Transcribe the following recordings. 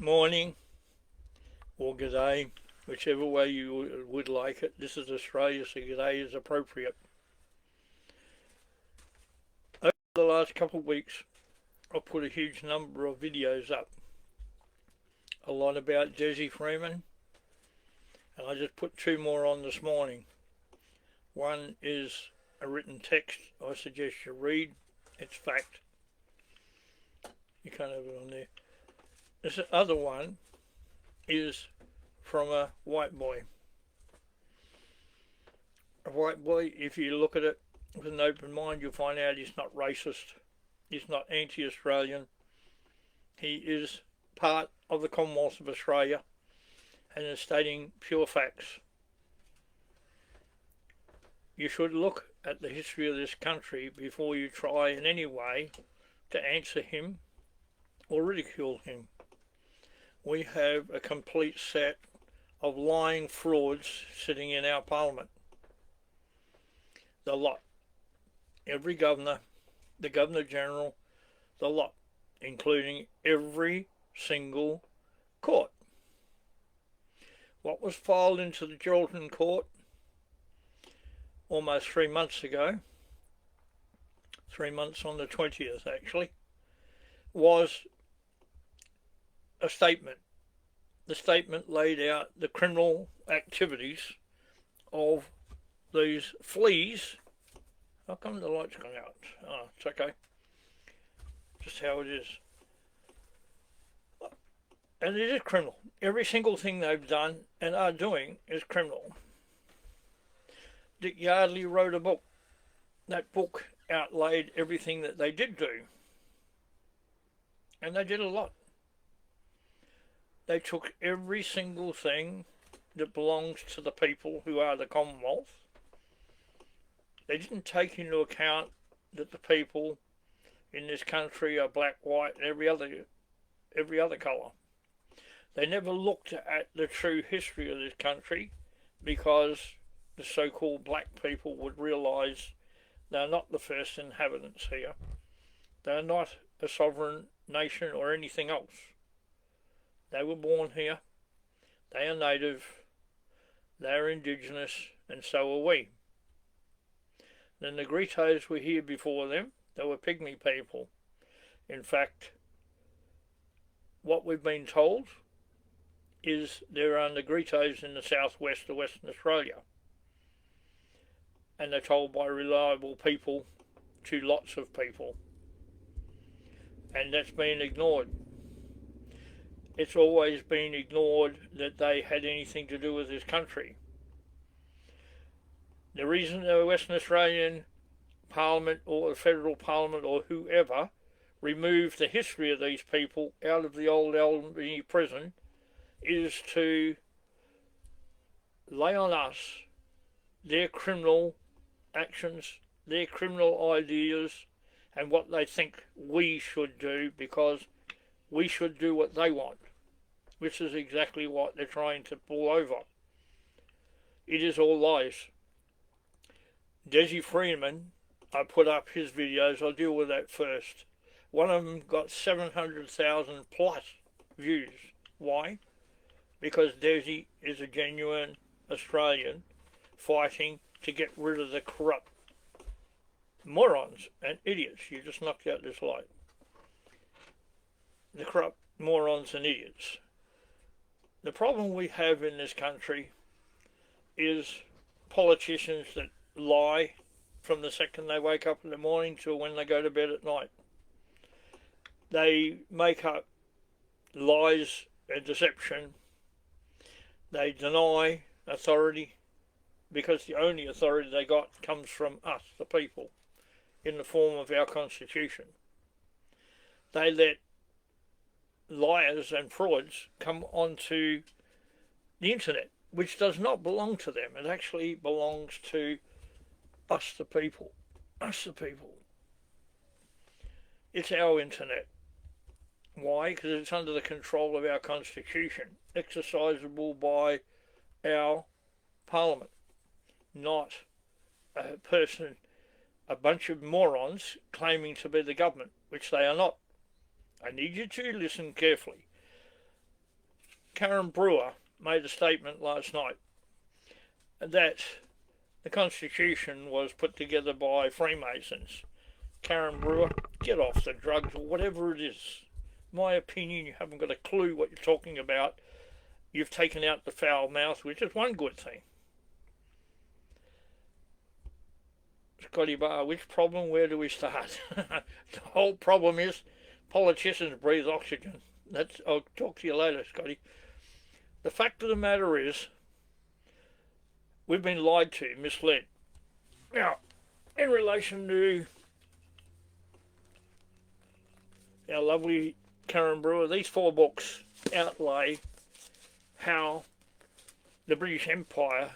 morning or g'day, whichever way you would like it. This is Australia, so g'day is appropriate. Over the last couple of weeks, I've put a huge number of videos up. A lot about Dezi Freeman, and I just put two more on this morning. One is a written text I suggest you read. It's fact. You can't have it on there. This other one is from a white boy. A white boy, if you look at it with an open mind, you'll find out he's not racist. He's not anti-Australian. He is part of the Commonwealth of Australia and is stating pure facts. You should look at the history of this country before you try in any way to answer him or ridicule him. We have a complete set of lying frauds sitting in our parliament. The lot. Every governor, the Governor General, the lot, including every single court. What was filed into the Geraldton Court almost 3 months ago, 3 months on the 20th actually, was a statement. The statement laid out the criminal activities of these fleas. How come the light's gone out? Oh, it's okay. Just how it is. And it is criminal. Every single thing they've done and are doing is criminal. Dick Yardley wrote a book. That book outlaid everything that they did do. And they did a lot. They took every single thing that belongs to the people who are the Commonwealth. They didn't take into account that the people in this country are black, white, and every other colour. They never looked at the true history of this country because the so-called black people would realise they're not the first inhabitants here. They're not a sovereign nation or anything else. They were born here. They are native. They are indigenous, and so are we. The Negritos were here before them. They were pygmy people. In fact, what we've been told is there are Negritos in the southwest of Western Australia. And they're told by reliable people to lots of people. And that's been ignored. It's always been ignored that they had anything to do with this country. The reason the Western Australian Parliament or the Federal Parliament or whoever removed the history of these people out of the old Albany prison is to lay on us their criminal actions, their criminal ideas, and what they think we should do, because we should do what they want, which is exactly what they're trying to pull over. It is all lies. Dezi Freeman, I put up his videos. I'll deal with that first. One of them got 700,000 plus views. Why? Because Dezi is a genuine Australian fighting to get rid of the corrupt morons and idiots. You just knocked out this light. The corrupt morons and idiots. The problem we have in this country is politicians that lie from the second they wake up in the morning till when they go to bed at night. They make up lies and deception. They deny authority because the only authority they got comes from us, the people, in the form of our Constitution. They let liars and frauds come onto the internet, which does not belong to them. It actually belongs to us, the people. Us, the people. It's our internet. Why? Because it's under the control of our Constitution, exercisable by our Parliament, not a person, a bunch of morons claiming to be the government, which they are not. I need you to listen carefully. Karen Brewer made a statement last night that the Constitution was put together by Freemasons. Karen Brewer, get off the drugs or whatever it is. My opinion, you haven't got a clue what you're talking about. You've taken out the foul mouth, which is one good thing. Scotty Barr, which problem? Where do we start? The whole problem is politicians breathe oxygen. I'll talk to you later, Scotty. The fact of the matter is, we've been lied to, misled. Now, in relation to our lovely Karen Brewer, these 4 books outlay how the British Empire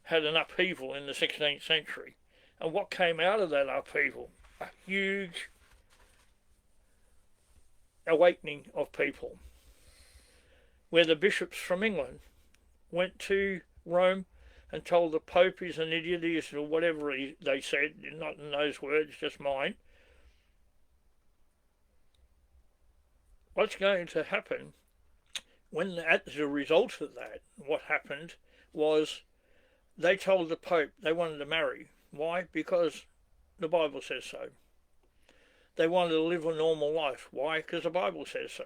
had an upheaval in the 16th century. And what came out of that upheaval? A huge awakening of people, where the bishops from England went to Rome and told the Pope he's an idiot, or whatever they said, not in those words, just mine. What's going to happen as a result of that, what happened was they told the Pope they wanted to marry. Why? Because the Bible says so. They wanted to live a normal life. Why? Because the Bible says so.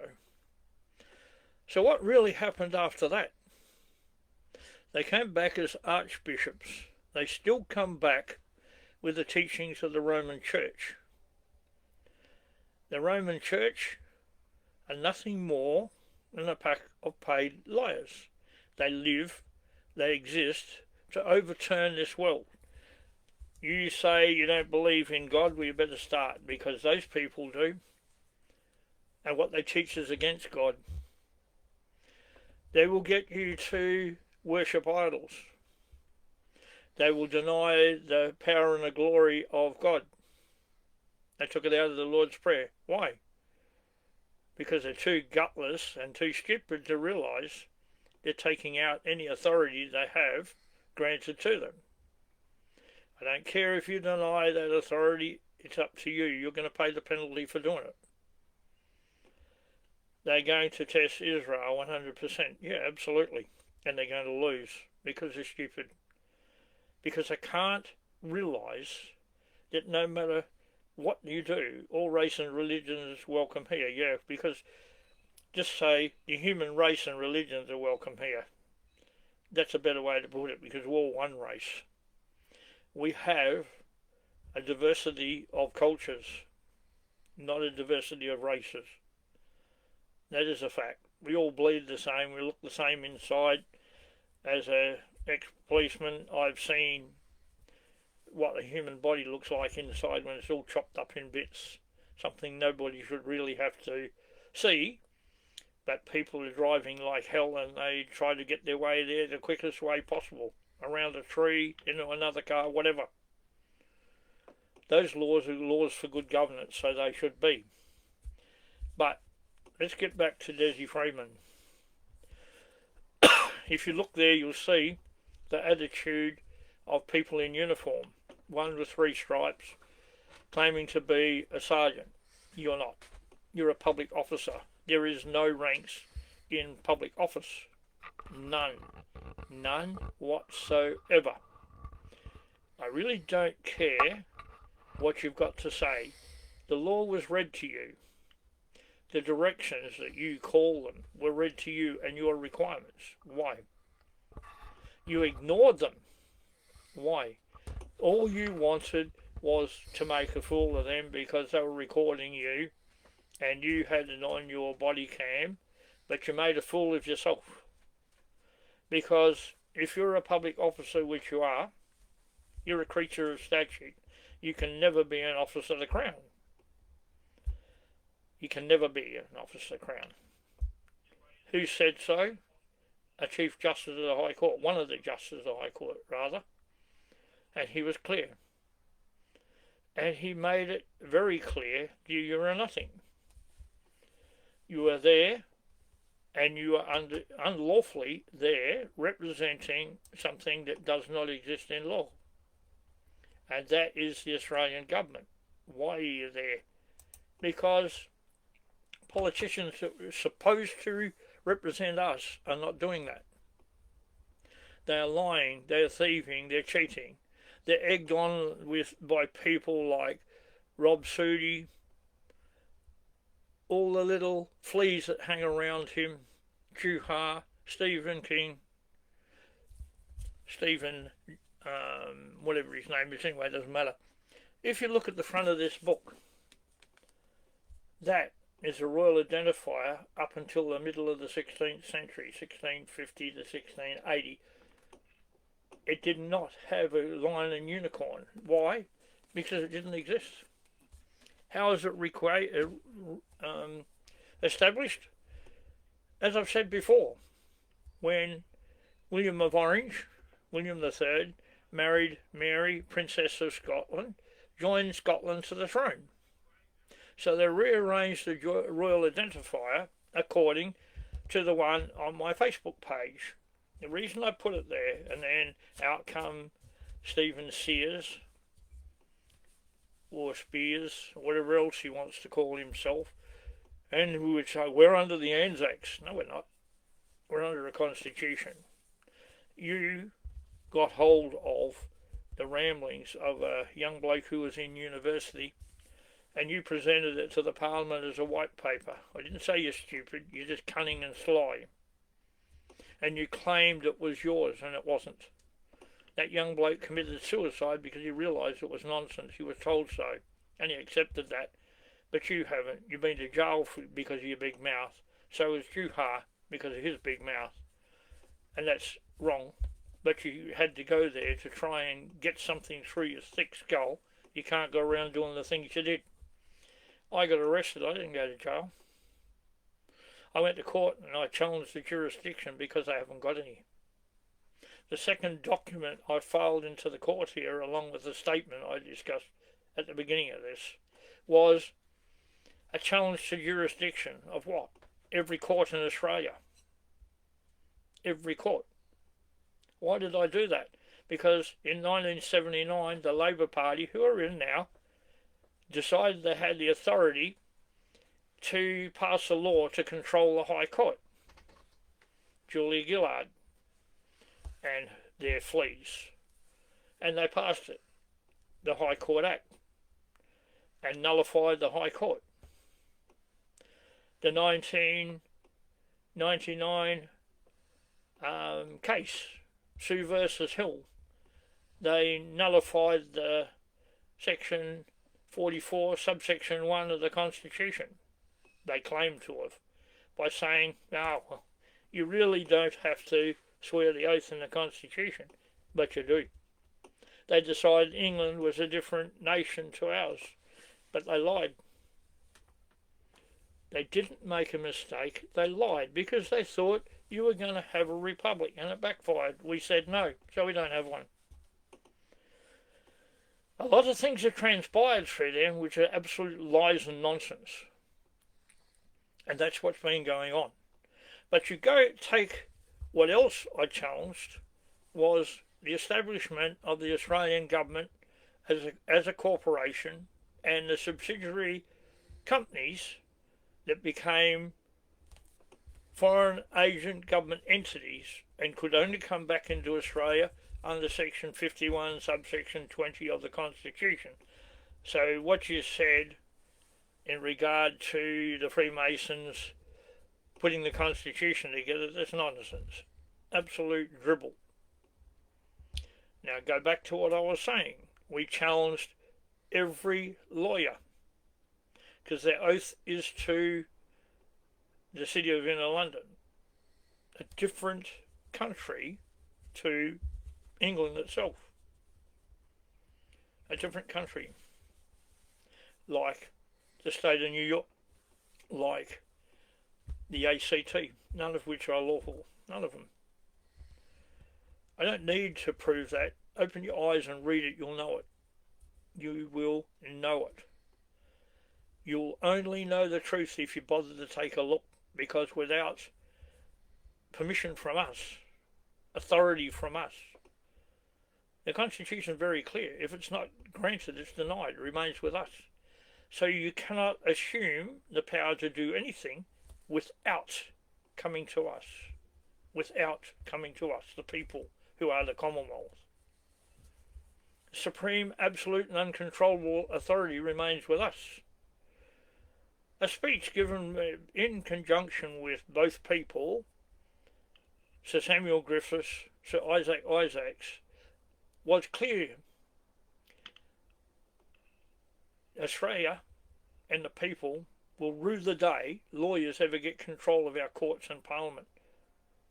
So what really happened after that? They came back as archbishops. They still come back with the teachings of the Roman Church. The Roman Church are nothing more than a pack of paid liars. They live, they exist to overturn this world. You say you don't believe in God, well, you better start, because those people do. And what they teach is against God. They will get you to worship idols. They will deny the power and the glory of God. They took it out of the Lord's Prayer. Why? Because they're too gutless and too stupid to realise they're taking out any authority they have granted to them. I don't care if you deny that authority, it's up to you. You're going to pay the penalty for doing it. They're going to test Israel 100%. Yeah, absolutely. And they're going to lose because they're stupid. Because they can't realise that no matter what you do, all race and religions are welcome here. Yeah, because just say the human race and religions are welcome here. That's a better way to put it, because we're all one race. We have a diversity of cultures, not a diversity of races. That is a fact. We all bleed the same, we look the same inside. As an ex-policeman, I've seen what the human body looks like inside when it's all chopped up in bits. Something nobody should really have to see, but people are driving like hell and they try to get their way there the quickest way possible. Around a tree, into another car, whatever. Those laws are laws for good governance, so they should be. But let's get back to Dezi Freeman. If you look there, you'll see the attitude of people in uniform. One with 3 stripes, claiming to be a sergeant. You're not. You're a public officer. There is no ranks in public office. None. None whatsoever. I really don't care what you've got to say. The law was read to you. The directions that you call them were read to you and your requirements. Why? You ignored them. Why? All you wanted was to make a fool of them because they were recording you and you had it on your body cam, but you made a fool of yourself. Because if you're a public officer, which you are, you're a creature of statute. You can never be an officer of the Crown. You can never be an officer of the Crown. Who said so? A Chief Justice of the High Court, one of the Justices of the High Court, rather. And he was clear. And he made it very clear, you're a nothing. You are there, and you are unlawfully there representing something that does not exist in law. And that is the Australian government. Why are you there? Because politicians are supposed to represent us are not doing that. They are lying, they're thieving, they're cheating. They're egged on by people like Rob Sudi, all the little fleas that hang around him, Juha, Stephen King, Stephen, whatever his name is, anyway, it doesn't matter. If you look at the front of this book, that is a royal identifier up until the middle of the 16th century, 1650 to 1680. It did not have a lion and unicorn. Why? Because it didn't exist. How is it established? As I've said before, when William of Orange, William III, married Mary, Princess of Scotland, joined Scotland to the throne. So they rearranged the royal identifier according to the one on my Facebook page. The reason I put it there, and then out come Stephen Sears, or Spears, whatever else he wants to call himself, and who would say, we're under the Anzacs. No, we're not. We're under a constitution. You got hold of the ramblings of a young bloke who was in university, and you presented it to the Parliament as a white paper. I didn't say you're stupid, you're just cunning and sly. And you claimed it was yours, and it wasn't. That young bloke committed suicide because he realised it was nonsense. He was told so, and he accepted that. But you haven't. You've been to jail because of your big mouth. So is Juha because of his big mouth. And that's wrong. But you had to go there to try and get something through your thick skull. You can't go around doing the things you did. I got arrested. I didn't go to jail. I went to court and I challenged the jurisdiction because I haven't got any. The second document I filed into the court here, along with the statement I discussed at the beginning of this, was a challenge to jurisdiction of what? Every court in Australia. Every court. Why did I do that? Because in 1979, the Labor Party, who are in now, decided they had the authority to pass a law to control the High Court. Julia Gillard and their fleas. And they passed it, the High Court Act, and nullified the High Court. The 1999 case, Sue versus Hill, they nullified the Section 44, subsection 1 of the Constitution. They claim to have, by saying, no, well, you really don't have to swear the oath in the Constitution, but you do. They decided England was a different nation to ours, but they lied. They didn't make a mistake, they lied because they thought you were going to have a republic, and it backfired. We said no, so we don't have one. A lot of things have transpired through there which are absolute lies and nonsense. And that's what's been going on. But you go take what else I challenged was the establishment of the Australian government as a corporation and the subsidiary companies that became foreign agent government entities and could only come back into Australia under Section 51, subsection 20 of the Constitution. So what you said in regard to the Freemasons putting the Constitution together, that's nonsense. Absolute dribble. Now go back to what I was saying. We challenged every lawyer because their oath is to the City of Inner London, a different country to England itself. A different country, like the state of New York, like the ACT, none of which are lawful, none of them. I don't need to prove that. Open your eyes and read it, you'll know it. You will know it. You'll only know the truth if you bother to take a look, because without permission from us, authority from us, the Constitution is very clear. If it's not granted, it's denied. It remains with us. So you cannot assume the power to do anything without coming to us, the people who are the Commonwealth. Supreme, absolute and uncontrollable authority remains with us. A speech given in conjunction with both people, Sir Samuel Griffiths, Sir Isaac Isaacs, was clear. Australia and the people will rue the day lawyers ever get control of our courts and parliament.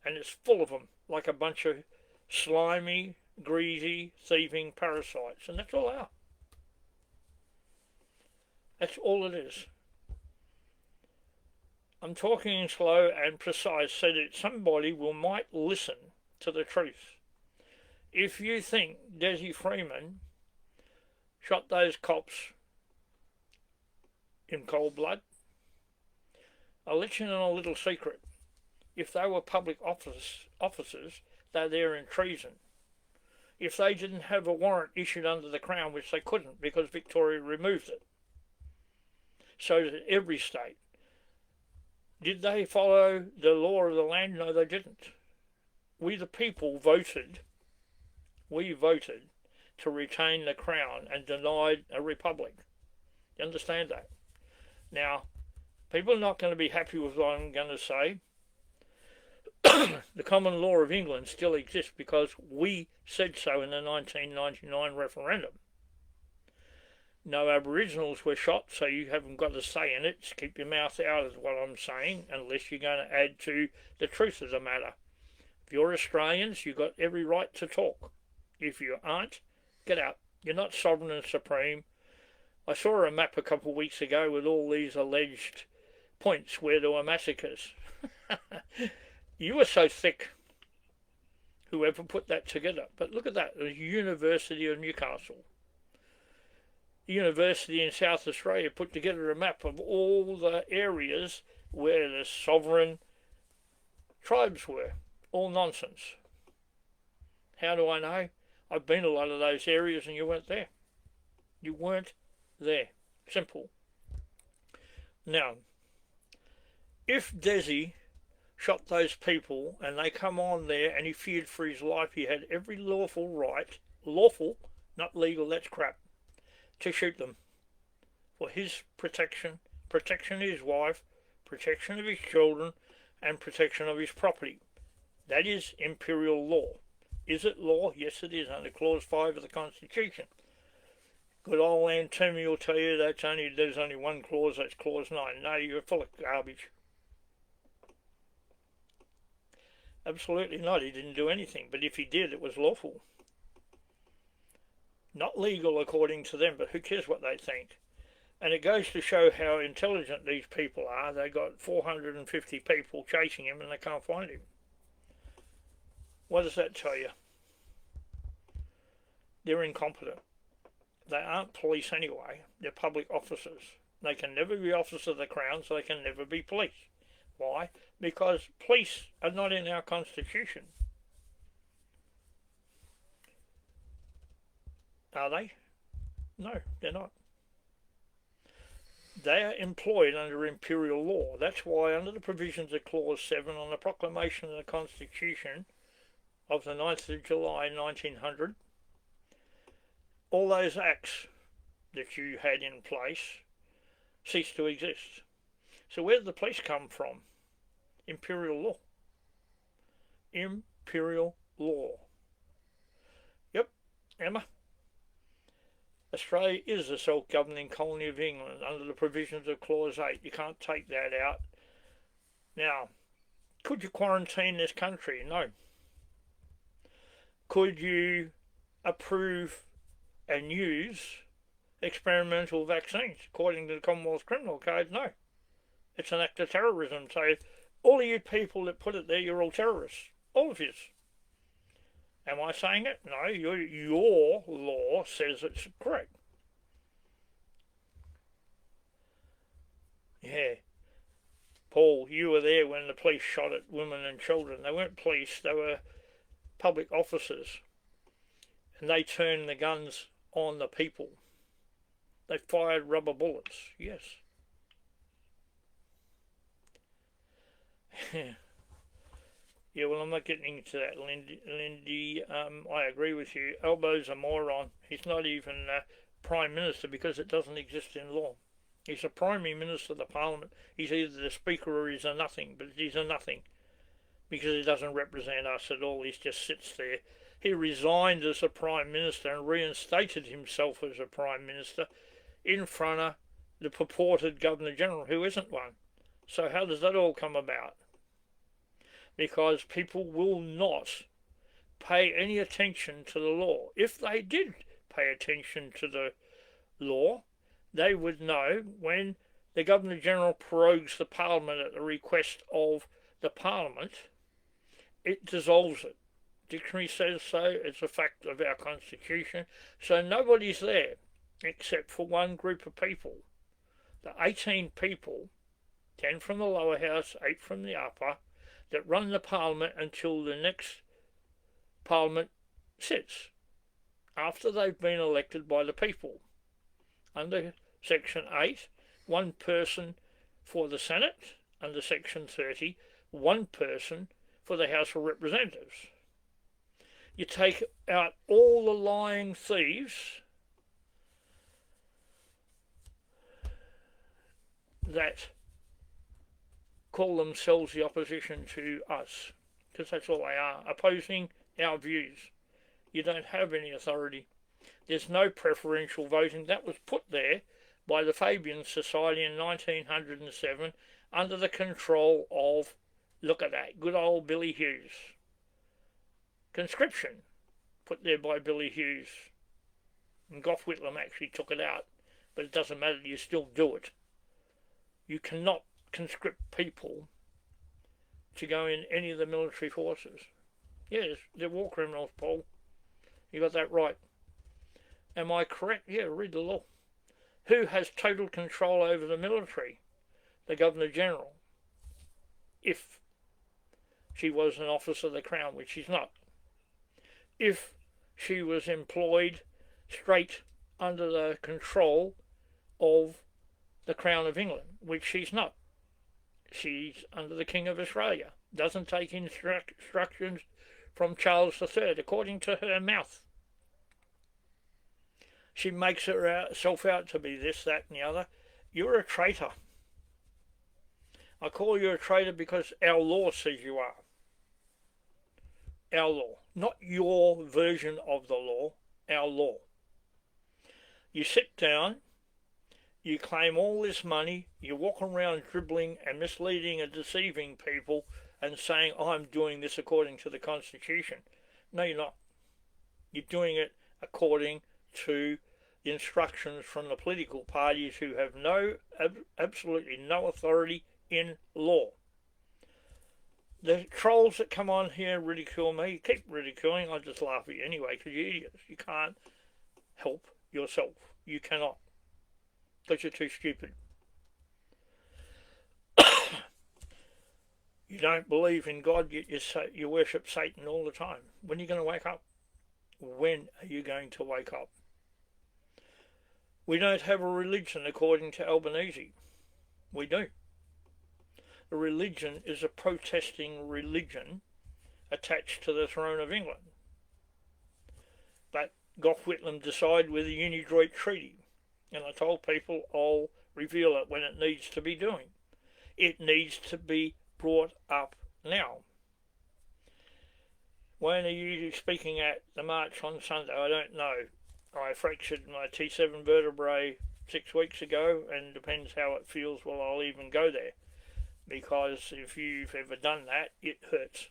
And it's full of them, like a bunch of slimy, greasy, thieving parasites. And that's all they are. That's all it is. I'm talking slow and precise so that somebody might listen to the truth. If you think Dezi Freeman shot those cops in cold blood, I'll let you know a little secret. If they were public officers, they're there in treason. If they didn't have a warrant issued under the Crown, which they couldn't because Victoria removed it, so did every state. Did they follow the law of the land? No, they didn't. We the people voted. We voted to retain the Crown and denied a republic. You understand that? Now, people are not going to be happy with what I'm going to say. The common law of England still exists because we said so in the 1999 referendum. No Aboriginals were shot, so you haven't got a say in it. Just keep your mouth out is what I'm saying, unless you're going to add to the truth of the matter. If you're Australians, you've got every right to talk. If you aren't, get out. You're not sovereign and supreme. I saw a map a couple of weeks ago with all these alleged points where there were massacres. You were so thick, whoever put that together. But look at that, the University of Newcastle. The University in South Australia put together a map of all the areas where the sovereign tribes were. All nonsense. How do I know? I've been to a lot of those areas and you weren't there. You weren't there. Simple. Now, if Dezi shot those people and they come on there and he feared for his life, he had every lawful right, lawful, not legal, that's crap, to shoot them for his protection, protection of his wife, protection of his children, and protection of his property. That is imperial law. Is it law? Yes, it is, under Clause 5 of the Constitution. Good old Ann Toomey will tell you there's only one clause, that's Clause 9. No, you're full of garbage. Absolutely not. He didn't do anything, but if he did, it was lawful. Not legal according to them, but who cares what they think? And it goes to show how intelligent these people are. They got 450 people chasing him and they can't find him. What does that tell you? They're incompetent. They aren't police anyway. They're public officers. They can never be officers of the Crown, so they can never be police. Why? Because police are not in our Constitution. Are they? No, they're not. They are employed under imperial law. That's why under the provisions of Clause 7 on the proclamation of the Constitution of the 9th of July 1900, all those acts that you had in place cease to exist. So where did the police come from? Imperial law. Imperial law. Yep, Emma. Australia is a self-governing colony of England under the provisions of Clause 8. You can't take that out. Now, could you quarantine this country? No. Could you approve and use experimental vaccines according to the Commonwealth Criminal Code? No. It's an act of terrorism. So all of you people that put it there, you're all terrorists. All of you. Am I saying it? No, your law says it's correct. Yeah. Paul, you were there when the police shot at women and children. They weren't police, they were public officers. And they turned the guns on the people. They fired rubber bullets, yes. Yeah, well, I'm not getting into that, Lindy. I agree with you. Albo's a moron. He's not even Prime Minister because it doesn't exist in law. He's a Primary Minister of the Parliament. He's either the Speaker or he's a nothing, but he's a nothing because he doesn't represent us at all. He just sits there. He resigned as a Prime Minister and reinstated himself as a Prime Minister in front of the purported Governor-General, who isn't one. So how does that all come about? Because people will not pay any attention to the law. If they did pay attention to the law, they would know when the Governor-General prorogues the Parliament at the request of the Parliament, it dissolves it. Dictionary says so, it's a fact of our Constitution. So nobody's there except for one group of people. The 18 people, 10 from the lower house, 8 from the upper, that run the Parliament until the next Parliament sits, after they've been elected by the people. Under Section 8, one person for the Senate. Under Section 30, one person for the House of Representatives. You take out all the lying thieves that call themselves the opposition to us, because that's all they are, opposing our views. You don't have any authority. There's no preferential voting. That was put there by the Fabian Society in 1907 under the control of, look at that, good old Billy Hughes. Conscription, put there by Billy Hughes. And Gough Whitlam actually took it out, but it doesn't matter, you still do it. You cannot conscript people to go in any of the military forces. Yes, they're war criminals, Paul. You got that right. Am I correct? Yeah, read the law. Who has total control over the military? The Governor-General. If she was an officer of the Crown, which she's not. If she was employed straight under the control of the Crown of England, which she's not. She's under the King of Australia. Doesn't take instructions from Charles III, according to her mouth. She makes herself out to be this, that and the other. You're a traitor. I call you a traitor because our law says you are. Our law. Not your version of the law, our law. You sit down, you claim all this money, you walk around dribbling and misleading and deceiving people and saying, I'm doing this according to the Constitution. No, you're not. You're doing it according to the instructions from the political parties who have absolutely no authority in law. The trolls that come on here and ridicule me, keep ridiculing, I just laugh at you anyway, because you're idiots. You can't help yourself. You cannot. Because you're too stupid. You don't believe in God, you worship Satan all the time. When are you going to wake up? When are you going to wake up? We don't have a religion according to Albanese. We do. A religion is a protesting religion attached to the throne of England. But Gough Whitlam decided with the Unidroit Treaty, and I told people I'll reveal it when it needs to be doing. It needs to be brought up now. When are you speaking at the march on Sunday? I don't know. I fractured my T7 vertebrae 6 weeks ago, and depends how it feels, well, I'll even go there. Because if you've ever done that, it hurts.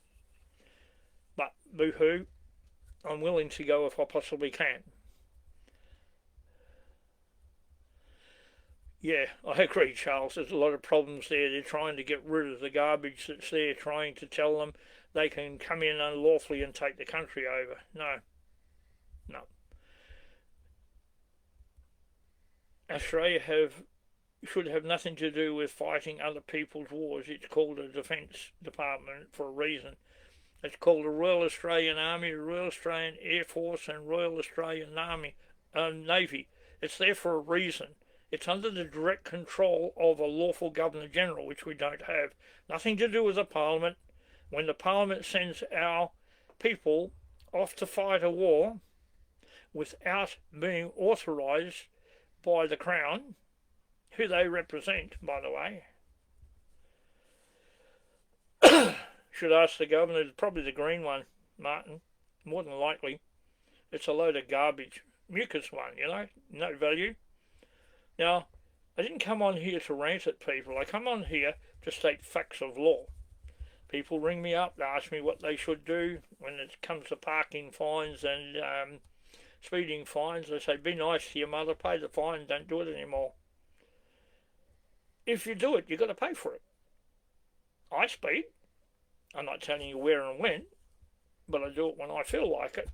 But boo-hoo, I'm willing to go if I possibly can. Yeah, I agree, Charles. There's a lot of problems there. They're trying to get rid of the garbage that's there, trying to tell them they can come in unlawfully and take the country over. No. No. Australia should have nothing to do with fighting other people's wars. It's called a Defence Department for a reason. It's called the Royal Australian Army, the Royal Australian Air Force and Royal Australian Navy. It's there for a reason. It's under the direct control of a lawful Governor-General, which we don't have. Nothing to do with the Parliament, when the Parliament sends our people off to fight a war without being authorised by the Crown, who they represent, by the way. Should ask the governor, probably the green one, Martin, more than likely. It's a load of garbage. Mucus one, you know, no value. Now, I didn't come on here to rant at people. I come on here to state facts of law. People ring me up, they ask me what they should do when it comes to parking fines and speeding fines. They say, be nice to your mother, pay the fine, don't do it anymore. If you do it, you've got to pay for it. I speed. I'm not telling you where and when, but I do it when I feel like it.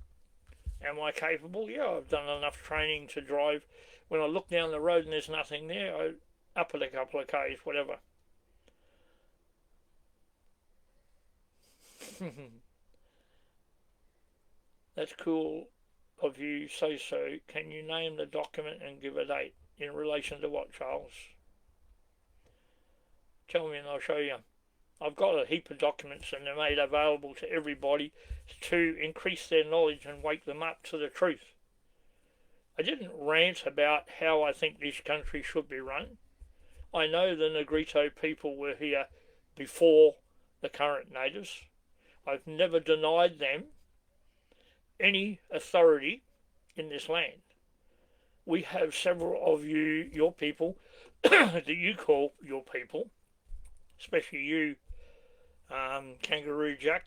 Am I capable? Yeah, I've done enough training to drive. When I look down the road and there's nothing there, I up it a couple of k's, whatever. That's cool of you, say so. Can you name the document and give a date? In relation to what, Charles? Tell me and I'll show you. I've got a heap of documents and they're made available to everybody to increase their knowledge and wake them up to the truth. I didn't rant about how I think this country should be run. I know the Negrito people were here before the current natives. I've never denied them any authority in this land. We have several of you, your people, that you call your people, especially you, Kangaroo Jack.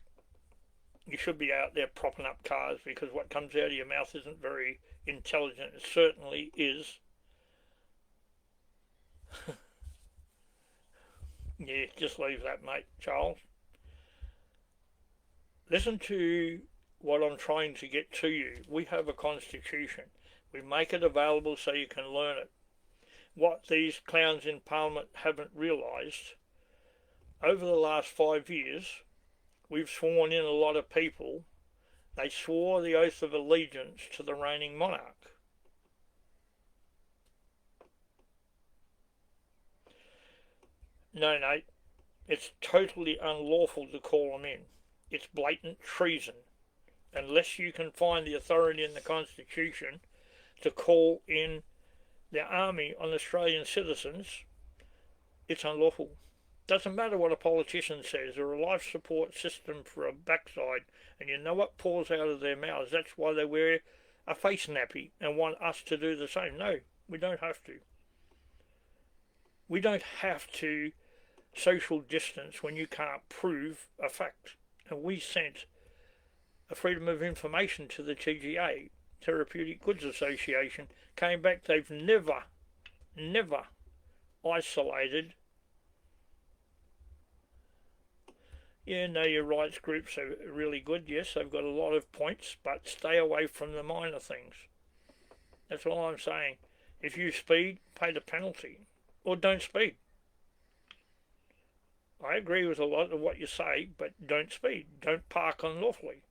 You should be out there propping up cars because what comes out of your mouth isn't very intelligent. It certainly is. Yeah, just leave that, mate, Charles. Listen to what I'm trying to get to you. We have a constitution. We make it available so you can learn it. What these clowns in Parliament haven't realised, over the last 5 years, we've sworn in a lot of people. They swore the oath of allegiance to the reigning monarch. No, Nate, it's totally unlawful to call them in. It's blatant treason. Unless you can find the authority in the Constitution to call in the army on Australian citizens, it's unlawful. Doesn't matter what a politician says or a life support system for a backside, and you know what pours out of their mouths. That's why they wear a face nappy and want us to do the same. No, we don't have to. We don't have to social distance when you can't prove a fact. And we sent a Freedom of Information to the TGA, Therapeutic Goods Association, came back, they've never isolated. Yeah, know your rights groups are really good, yes, they've got a lot of points, but stay away from the minor things. That's all I'm saying. If you speed, pay the penalty, or don't speed. I agree with a lot of what you say, but don't speed. Don't park unlawfully.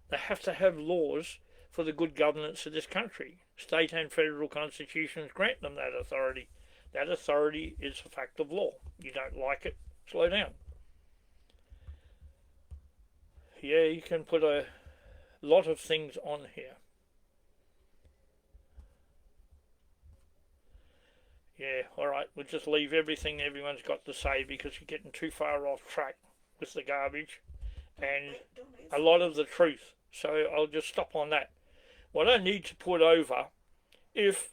They have to have laws for the good governance of this country. State and federal constitutions grant them that authority. That authority is a fact of law. You don't like it, slow down. Yeah, you can put a lot of things on here. Yeah, alright, we'll just leave everything everyone's got to say because you're getting too far off track with the garbage and a lot of the truth. So I'll just stop on that. What I need to put over, if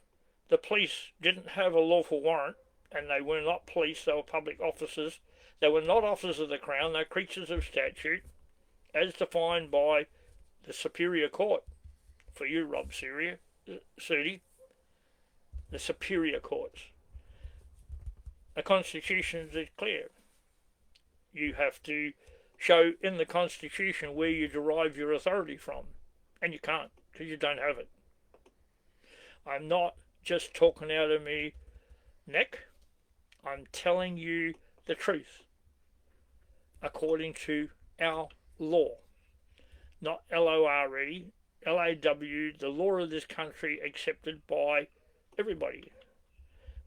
the police didn't have a lawful warrant, and they were not police, they were public officers, they were not officers of the Crown, they're creatures of statute, as defined by the Superior Court. For you, Rob Sudi, the Superior Courts. The Constitution is clear. You have to show in the Constitution where you derive your authority from. And you can't, because you don't have it. I'm not just talking out of me neck. I'm telling you the truth. According to our law. Not LORE, LAW, the law of this country accepted by everybody.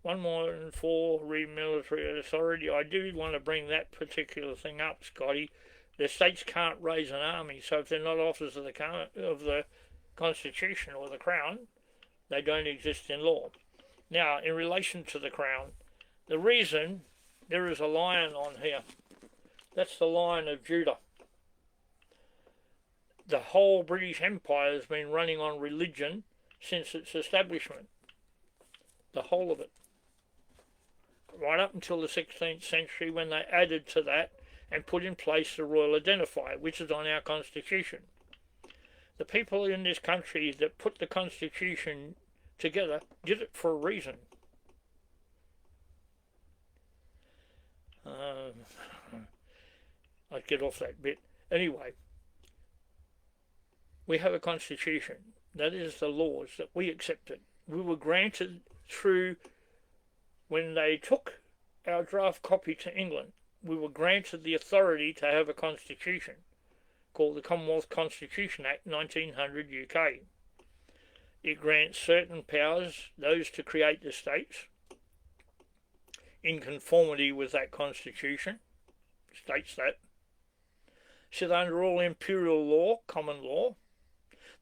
114 re military authority. I do want to bring that particular thing up, Scotty, The states can't raise an army, so if they're not officers of the Constitution or the Crown, they don't exist in law. Now, in relation to the Crown, the reason there is a lion on here, that's the Lion of Judah. The whole British Empire has been running on religion since its establishment. The whole of it. Right up until the 16th century, when they added to that and put in place the Royal Identifier, which is on our Constitution. The people in this country that put the Constitution together did it for a reason. I'd get off that bit. Anyway, we have a Constitution. That is the laws that we accepted. We were granted through, when they took our draft copy to England, we were granted the authority to have a constitution called the Commonwealth Constitution Act 1900 UK. It grants certain powers, those to create the states, in conformity with that constitution, states that. So under all imperial law, common law,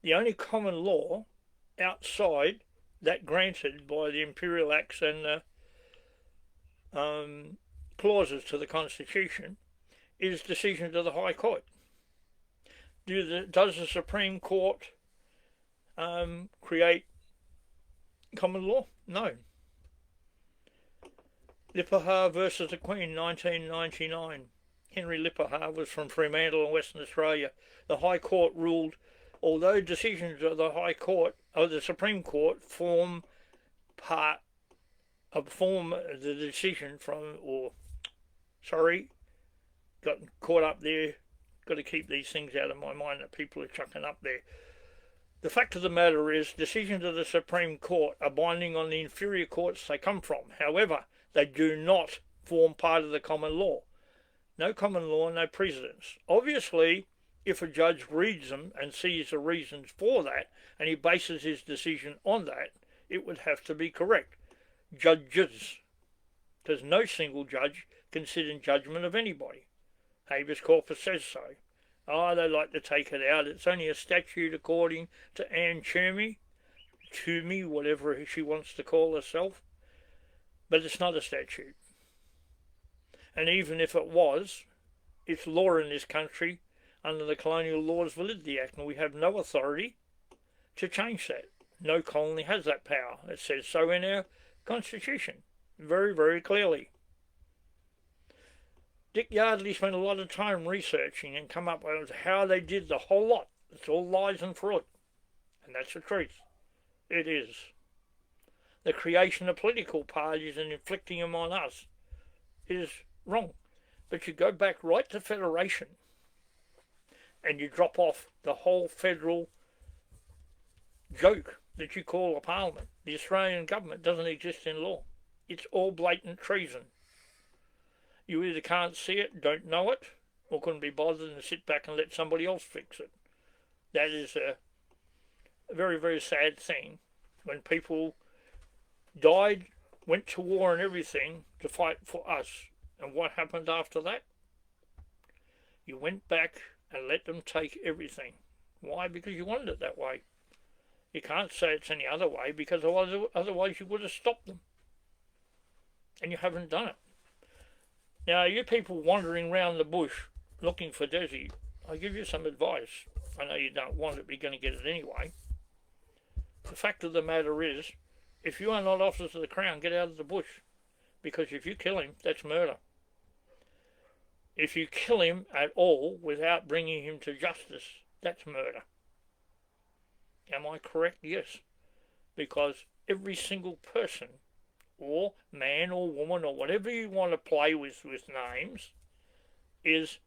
the only common law outside that granted by the imperial acts and the clauses to the Constitution is decisions of the High Court. Does the Supreme Court create common law? No. Lippahar versus the Queen, 1999. Henry Lippahar was from Fremantle in Western Australia. The High Court ruled, although decisions of the High Court, or the Supreme Court, form the decision from, got caught up there. Got to keep these things out of my mind that people are chucking up there. The fact of the matter is, decisions of the Supreme Court are binding on the inferior courts they come from. However, they do not form part of the common law. No common law, no precedents. Obviously, if a judge reads them and sees the reasons for that, and he bases his decision on that, it would have to be correct. Judges. There's no single judge can sit in judgment of anybody. Habeas corpus says so. They like to take it out. It's only a statute according to Anne Toomey, whatever she wants to call herself. But it's not a statute. And even if it was, it's law in this country under the Colonial Laws Validity Act, and we have no authority to change that. No colony has that power. It says so in our Constitution, very, very clearly. Dick Yardley spent a lot of time researching and come up with how they did the whole lot. It's all lies and fraud. And that's the truth. It is. The creation of political parties and inflicting them on us is wrong. But you go back right to federation and you drop off the whole federal joke that you call a parliament. The Australian government doesn't exist in law. It's all blatant treason. You either can't see it, don't know it, or couldn't be bothered and sit back and let somebody else fix it. That is a very, very sad thing. When people died, went to war and everything to fight for us. And what happened after that? You went back and let them take everything. Why? Because you wanted it that way. You can't say it's any other way, because otherwise you would have stopped them. And you haven't done it. Now, you people wandering round the bush looking for Dezi, I'll give you some advice. I know you don't want it, but you're going to get it anyway. The fact of the matter is, if you are not officers of the Crown, get out of the bush. Because if you kill him, that's murder. If you kill him at all without bringing him to justice, that's murder. Am I correct? Yes. Because every single person, or man or woman, or whatever you want to play with names, is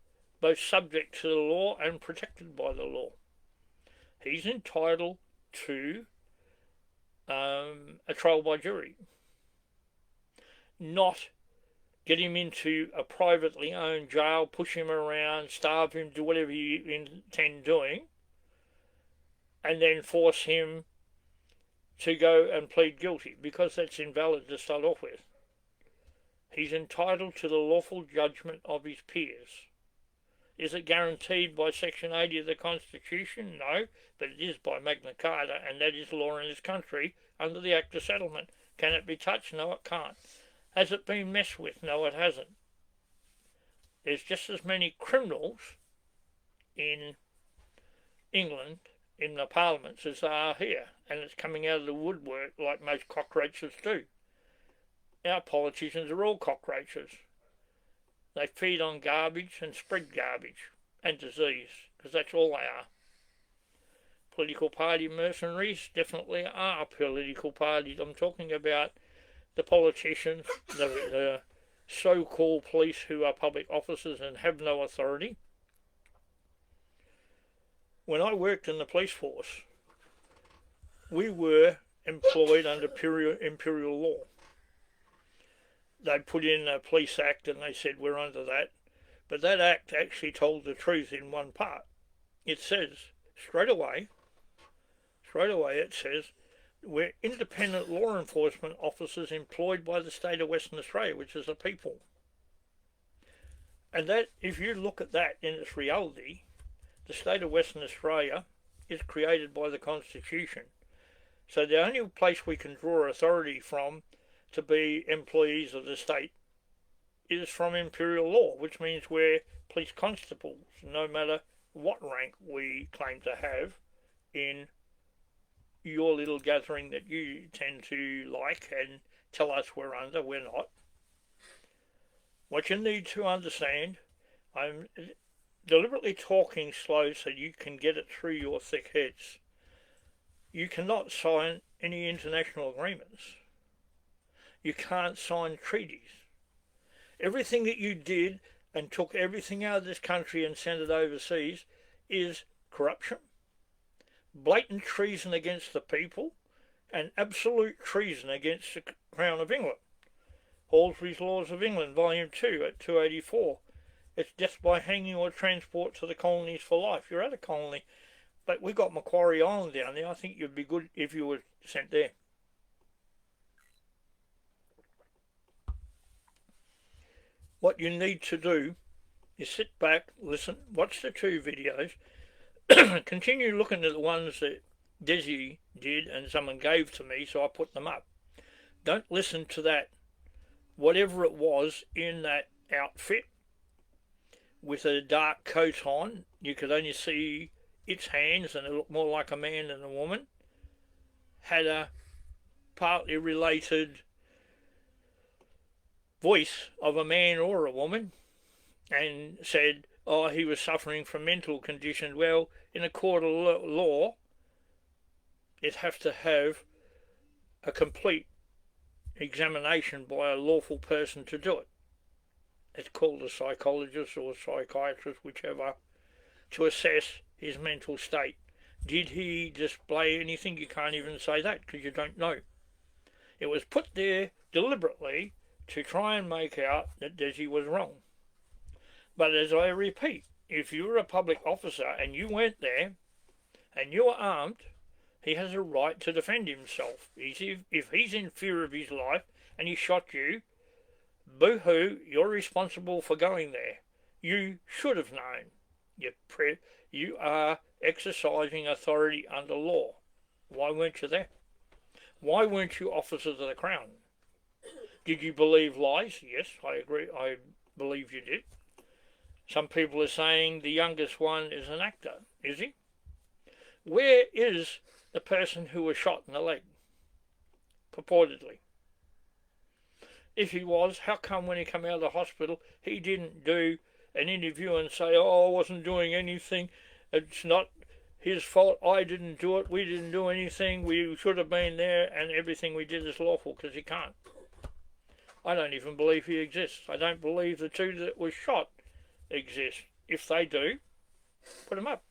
both subject to the law and protected by the law. He's entitled to a trial by jury. Not get him into a privately owned jail, push him around, starve him, do whatever you intend doing, and then force him to go and plead guilty, because that's invalid to start off with. He's entitled to the lawful judgment of his peers. Is it guaranteed by Section 80 of the Constitution? No, but it is by Magna Carta, and that is law in this country under the Act of Settlement. Can it be touched? No, it can't. Has it been messed with? No, it hasn't. There's just as many criminals in England in the parliaments as there are here, and it's coming out of the woodwork like most cockroaches do. Our politicians are all cockroaches. They feed on garbage and spread garbage and disease, because that's all they are. Political party mercenaries definitely are political parties. I'm talking about the politicians, the so-called police who are public officers and have no authority. When I worked in the police force, we were employed under imperial law. They put in a police act and they said we're under that, but that act actually told the truth in one part. It says straight away it says we're independent law enforcement officers employed by the state of Western Australia, which is the people. And that, if you look at that in its reality, the state of Western Australia is created by the Constitution. So the only place we can draw authority from to be employees of the state is from imperial law, which means we're police constables, no matter what rank we claim to have in your little gathering that you tend to like and tell us we're under. We're not. What you need to understand, I'm deliberately talking slow so you can get it through your thick heads. You cannot sign any international agreements. You can't sign treaties. Everything that you did and took everything out of this country and sent it overseas is corruption, blatant treason against the people, and absolute treason against the Crown of England. Halsbury's Laws of England, Volume 2 at 284. It's death by hanging or transport to the colonies for life. You're at a colony, but we've got Macquarie Island down there. I think you'd be good if you were sent there. What you need to do is sit back, listen, watch the two videos, continue looking at the ones that Dezi did and someone gave to me, so I put them up. Don't listen to that, whatever it was in that outfit with a dark coat on. You could only see its hands and it looked more like a man than a woman. Had a partly related voice of a man or a woman, and said, oh, he was suffering from mental conditions. Well, in a court of law, it has to have a complete examination by a lawful person to do it. It's called a psychologist or a psychiatrist, whichever, to assess his mental state. Did he display anything? You can't even say that because you don't know. It was put there deliberately to try and make out that Dezi was wrong. But as I repeat, if you were a public officer and you went there and you were armed, he has a right to defend himself. If he's in fear of his life and he shot you, boo-hoo, you're responsible for going there. You should have known. You are exercising authority under law. Why weren't you there? Why weren't you officers of the Crown? Did you believe lies? Yes, I agree. I believe you did. Some people are saying the youngest one is an actor. Is he? Where is the person who was shot in the leg? Purportedly. If he was, how come when he came out of the hospital he didn't do an interview and say, oh, I wasn't doing anything, it's not his fault, I didn't do it, we didn't do anything, we should have been there and everything we did is lawful, because he can't. I don't even believe he exists. I don't believe the two that were shot exist. If they do, put them up.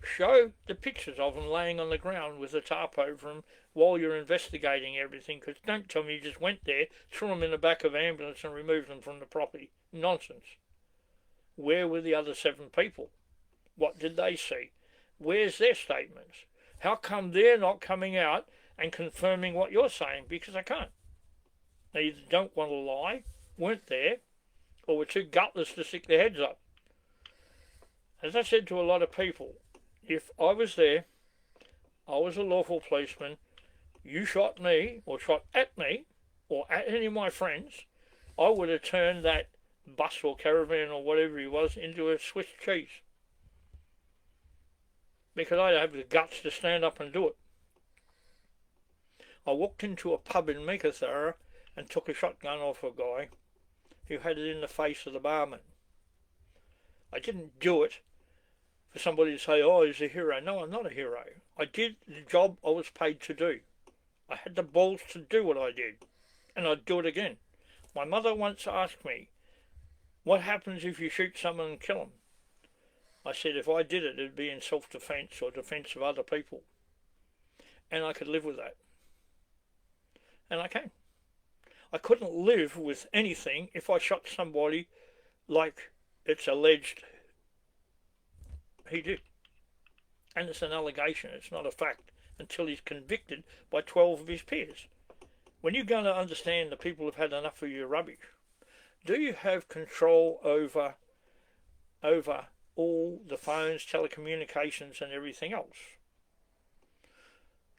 Show the pictures of them laying on the ground with a tarp over them while you're investigating everything, because don't tell me you just went there, threw them in the back of an ambulance and removed them from the property. Nonsense. Where were the other 7 people? What did they see? Where's their statements? How come they're not coming out and confirming what you're saying? Because they can't. They either don't want to lie, weren't there, or were too gutless to stick their heads up. As I said to a lot of people, if I was there, I was a lawful policeman, you shot me, or shot at me, or at any of my friends, I would have turned that bus or caravan or whatever he was into a Swiss cheese. Because I'd have the guts to stand up and do it. I walked into a pub in Meekatharra and took a shotgun off a guy who had it in the face of the barman. I didn't do it for somebody to say, oh, he's a hero. No, I'm not a hero. I did the job I was paid to do. I had the balls to do what I did, and I'd do it again. My mother once asked me, what happens if you shoot someone and kill them? I said if I did it, it'd be in self-defence or defence of other people. And I could live with that. And I can. I couldn't live with anything if I shot somebody like it's alleged he did. And it's an allegation, it's not a fact, until he's convicted by 12 of his peers. When you're going to understand that people have had enough of your rubbish, do you have control over all the phones, telecommunications and everything else?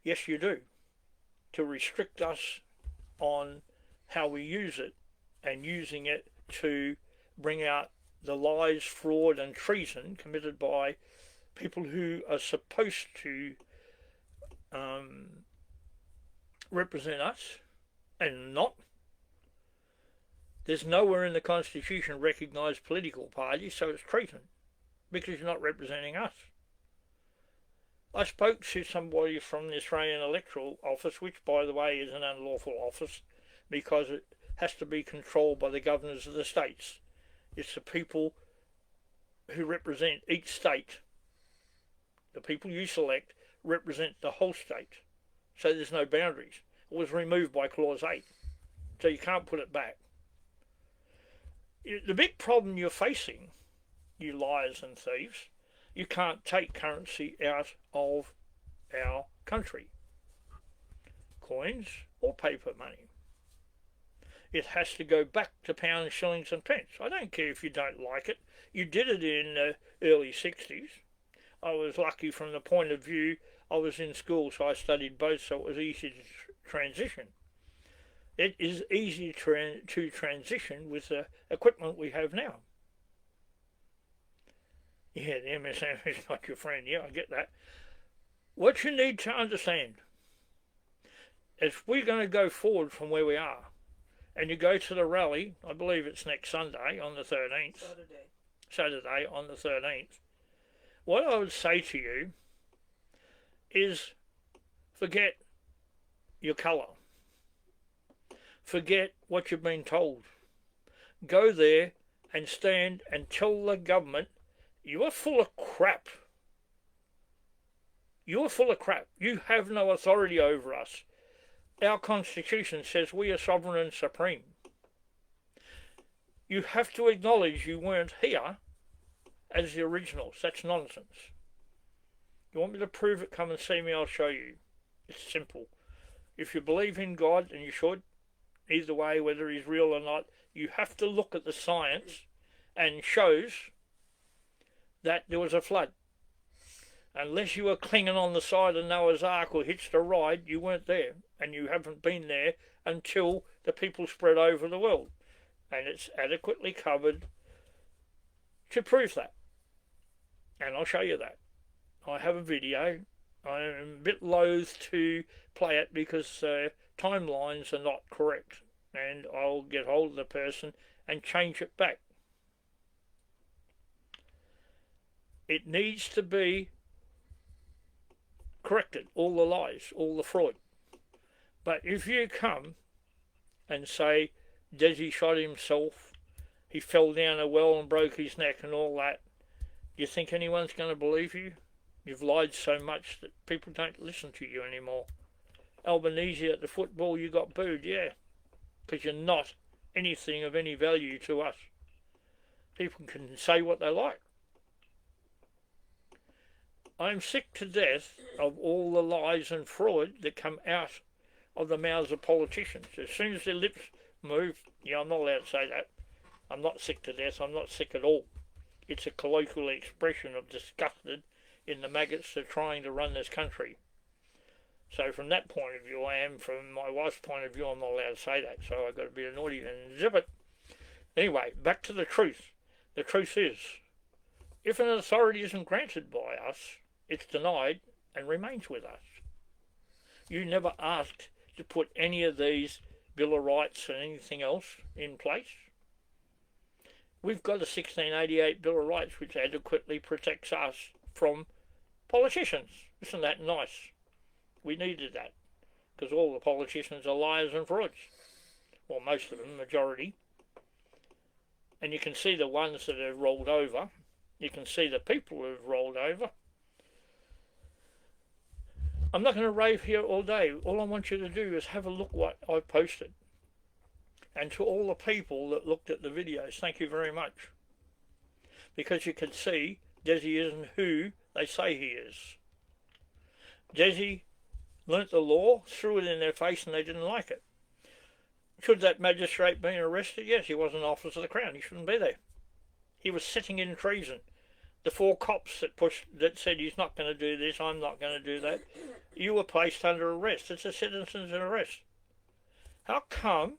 Yes, you do. To restrict us on how we use it, and using it to bring out the lies, fraud and treason committed by people who are supposed to represent us and not. There's nowhere in the Constitution recognised political parties, so it's treason because you're not representing us. I spoke to somebody from the Australian Electoral Office, which by the way is an unlawful office because it has to be controlled by the governors of the states. It's the people who represent each state. The people you select represent the whole state. So there's no boundaries. It was removed by Clause 8. So you can't put it back. The big problem you're facing, you liars and thieves, you can't take currency out of our country. Coins or paper money. It has to go back to pounds, shillings and pence. I don't care if you don't like it. You did it in the early 60s. I was lucky from the point of view I was in school, so I studied both, so it was easy to transition. It is easy to transition with the equipment we have now. Yeah, the MSM is not your friend. Yeah, I get that. What you need to understand, if we're going to go forward from where we are, and you go to the rally, I believe it's next Sunday on the 13th. Saturday on the 13th. What I would say to you is forget your colour. Forget what you've been told. Go there and stand and tell the government you are full of crap. You are full of crap. You have no authority over us. Our Constitution says we are sovereign and supreme. You have to acknowledge you weren't here as the originals. That's nonsense. You want me to prove it? Come and see me, I'll show you. It's simple. If you believe in God, and you should, either way, whether he's real or not, you have to look at the science and shows that there was a flood. Unless you were clinging on the side of Noah's Ark or hitched a ride, you weren't there. And you haven't been there until the people spread over the world. And it's adequately covered to prove that. And I'll show you that. I have a video. I'm a bit loath to play it because timelines are not correct. And I'll get hold of the person and change it back. It needs to be corrected, all the lies, all the fraud. But if you come and say Dezi shot himself, he fell down a well and broke his neck and all that, do you think anyone's going to believe you? You've lied so much that people don't listen to you anymore. Albanese at the football, you got booed, yeah, because you're not anything of any value to us. People can say what they like. I'm sick to death of all the lies and fraud that come out of the mouths of politicians. As soon as their lips move, yeah, I'm not allowed to say that. I'm not sick to death, I'm not sick at all. It's a colloquial expression of disgusted in the maggots that are trying to run this country. So from that point of view, I am. From my wife's point of view, I'm not allowed to say that. So I've got to be a naughty and zip it. Anyway, back to the truth. The truth is, if an authority isn't granted by us, it's denied and remains with us. You never asked to put any of these Bill of Rights and anything else in place. We've got a 1688 Bill of Rights which adequately protects us from politicians. Isn't that nice? We needed that, because all the politicians are liars and frauds. Well, most of them, majority. And you can see the ones that have rolled over. You can see the people who have rolled over. I'm not going to rave here all day. All I want you to do is have a look what I posted. And to all the people that looked at the videos, thank you very much. Because you can see Dezi isn't who they say he is. Dezi learnt the law, threw it in their face, and they didn't like it. Should that magistrate been arrested? Yes, he was an officer of the Crown. He shouldn't be there. He was sitting in treason. The 4 cops that said he's not going to do this, I'm not going to do that, you were placed under arrest. It's a citizen's arrest. How come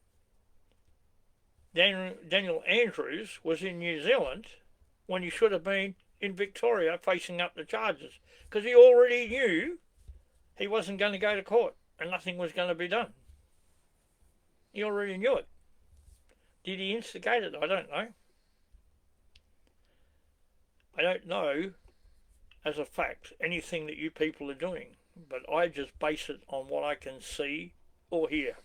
Daniel Andrews was in New Zealand when he should have been in Victoria facing up the charges? Because he already knew he wasn't going to go to court and nothing was going to be done. He already knew it. Did he instigate it? I don't know. I don't know, as a fact, anything that you people are doing, but I just base it on what I can see or hear.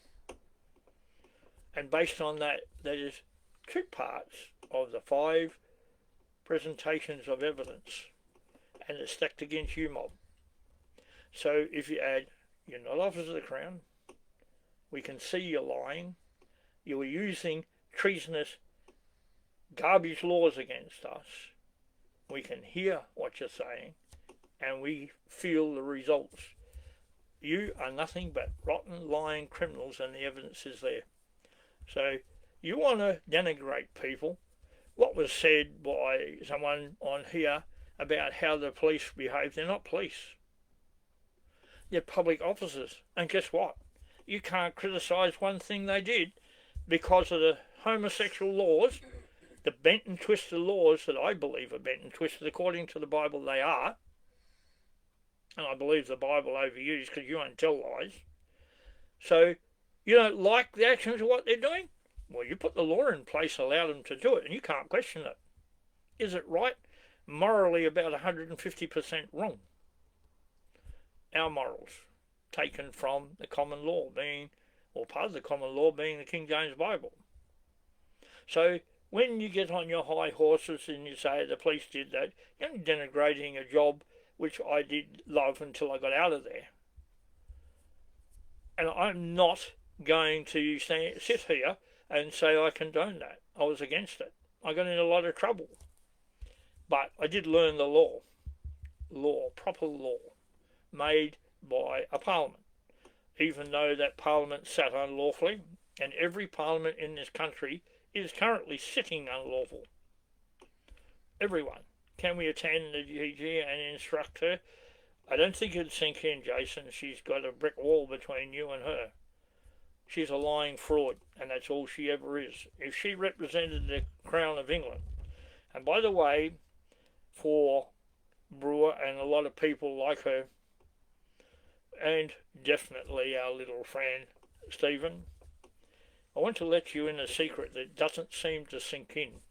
And based on that, there is 2 parts of the 5 presentations of evidence, and it's stacked against you mob. So if you add, you're not officers of the Crown, we can see you're lying, you were using treasonous garbage laws against us, we can hear what you're saying, and we feel the results. You are nothing but rotten, lying criminals, and the evidence is there. So you want to denigrate people. What was said by someone on here about how the police behave, they're not police. They're public officers. And guess what? You can't criticise one thing they did because of the homosexual laws, the bent and twisted laws that I believe are bent and twisted according to the Bible they are. And I believe the Bible overused because you won't tell lies. So you don't like the actions of what they're doing? Well, you put the law in place, allow them to do it, and you can't question it. Is it right? Morally about 150% wrong. Our morals, taken from the common law being, or part of the common law being the King James Bible. So when you get on your high horses and you say the police did that, you're denigrating a job which I did love until I got out of there. And I'm not going to sit here and say I condone that. I was against it. I got in a lot of trouble. But I did learn the law, proper law, made by a parliament, even though that parliament sat unlawfully, and every parliament in this country is currently sitting unlawful. Everyone. Can we attend the GG and instruct her? I don't think it'd sink in, Jason. She's got a brick wall between you and her. She's a lying fraud, and that's all she ever is. If she represented the Crown of England, and by the way, for Brewer and a lot of people like her, and definitely our little friend Stephen, I want to let you in a secret that doesn't seem to sink in.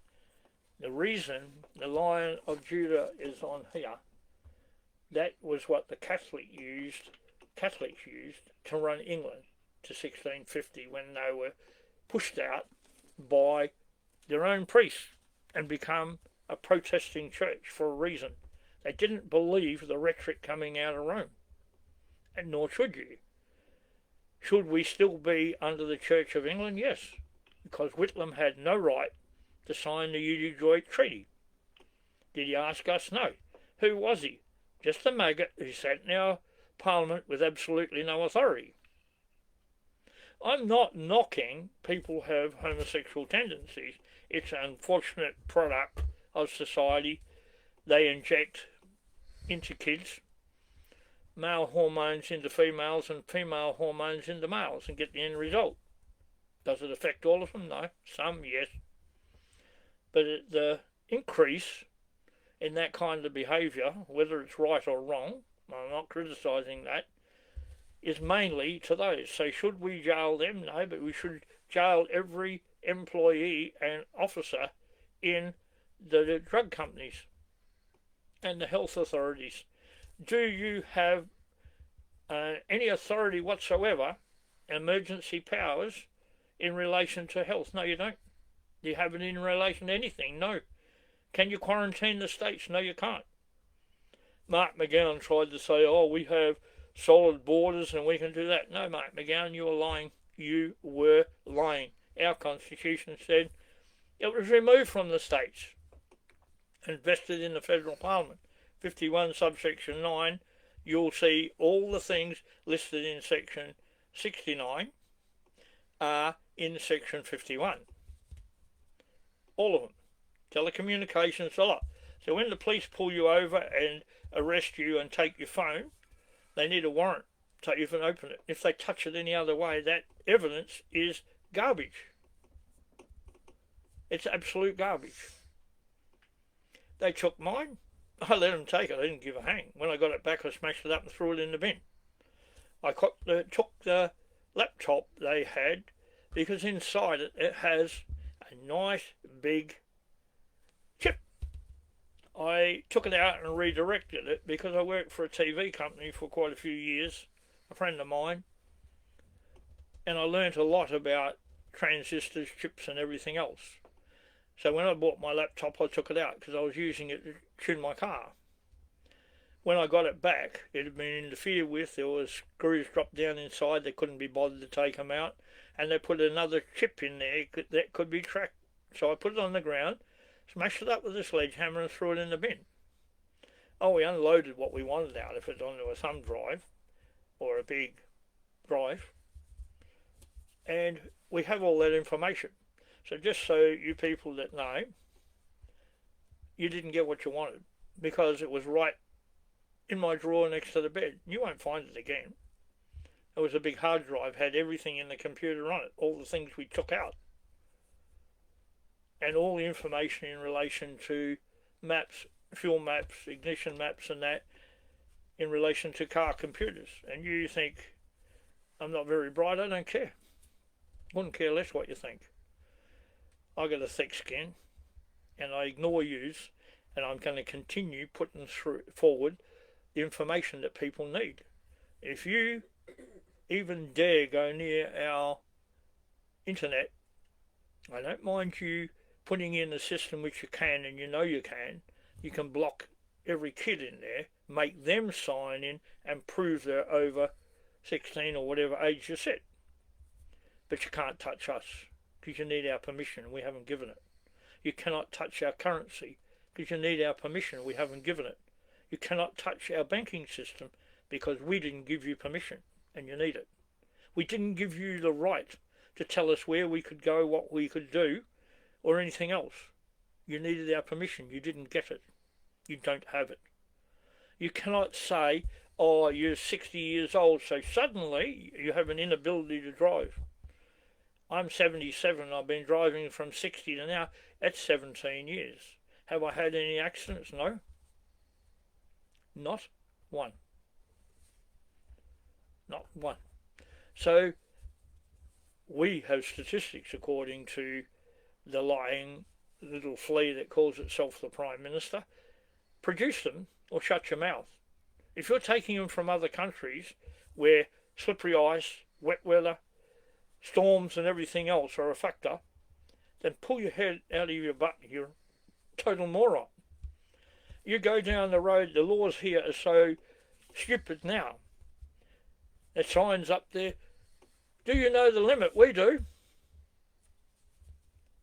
The reason the Lion of Judah is on here, that was what the Catholics used to run England to 1650 when they were pushed out by their own priests and become a protesting church for a reason. They didn't believe the rhetoric coming out of Rome, and nor should you. Should we still be under the Church of England? Yes, because Whitlam had no right to sign the Utah-Joint Treaty. Did he ask us? No. Who was he? Just a maggot who sat in our parliament with absolutely no authority. I'm not knocking people who have homosexual tendencies. It's an unfortunate product of society. They inject into kids male hormones into females and female hormones into males and get the end result. Does it affect all of them? No. Some, yes. But the increase in that kind of behaviour, whether it's right or wrong, I'm not criticising that, is mainly to those. So should we jail them? No, but we should jail every employee and officer in the drug companies and the health authorities. Do you have any authority whatsoever, emergency powers, in relation to health? No, you don't. Do you have it in relation to anything? No. Can you quarantine the states? No, you can't. Mark McGowan tried to say, oh, we have solid borders and we can do that. No, Mark McGowan, you were lying. You were lying. Our Constitution said it was removed from the states and vested in the Federal Parliament. 51 subsection 9, you'll see all the things listed in section 69 are in section 51. All of them. Telecommunications, a lot. So when the police pull you over and arrest you and take your phone, they need a warrant to even open it. If they touch it any other way, that evidence is garbage. It's absolute garbage. They took mine. I let them take it. I didn't give a hang. When I got it back, I smashed it up and threw it in the bin. I took the laptop they had because inside it has a nice big chip. I took it out and redirected it because I worked for a TV company for quite a few years, a friend of mine, and I learnt a lot about transistors, chips and everything else. So when I bought my laptop, I took it out because I was using it to tune my car. When I got it back, it had been interfered with. There was screws dropped down inside. They couldn't be bothered to take them out. And they put another chip in there that could be tracked. So I put it on the ground, smashed it up with a sledgehammer and threw it in the bin. Oh, we unloaded what we wanted out of it onto a thumb drive or a big drive. And we have all that information. So just so you people that know, you didn't get what you wanted because it was right in my drawer next to the bed. You won't find it again. It was a big hard drive, had everything in the computer on it, all the things we took out. And all the information in relation to maps, fuel maps, ignition maps and that in relation to car computers. And you think, I'm not very bright, I don't care. Wouldn't care less what you think. I got a thick skin and I ignore yous, and I'm going to continue putting forward the information that people need. If you even dare go near our internet, I don't mind you putting in a system which you can, and you know you can block every kid in there, make them sign in and prove they're over 16 or whatever age you set. But you can't touch us because you need our permission and we haven't given it. You cannot touch our currency because you need our permission, we haven't given it. You cannot touch our banking system because we didn't give you permission and you need it. We didn't give you the right to tell us where we could go, what we could do, or anything else. You needed our permission, you didn't get it. You don't have it. You cannot say, oh, you're 60 years old, so suddenly you have an inability to drive. I'm 77, I've been driving from 60 to now, that's 17 years. Have I had any accidents? No. Not one. Not one. So, we have statistics according to the lying little flea that calls itself the Prime Minister. Produce them or shut your mouth. If you're taking them from other countries where slippery ice, wet weather, storms and everything else are a factor, then pull your head out of your butt. You're a total moron. You go down the road, the laws here are so stupid now. The signs up there, do you know the limit? We do.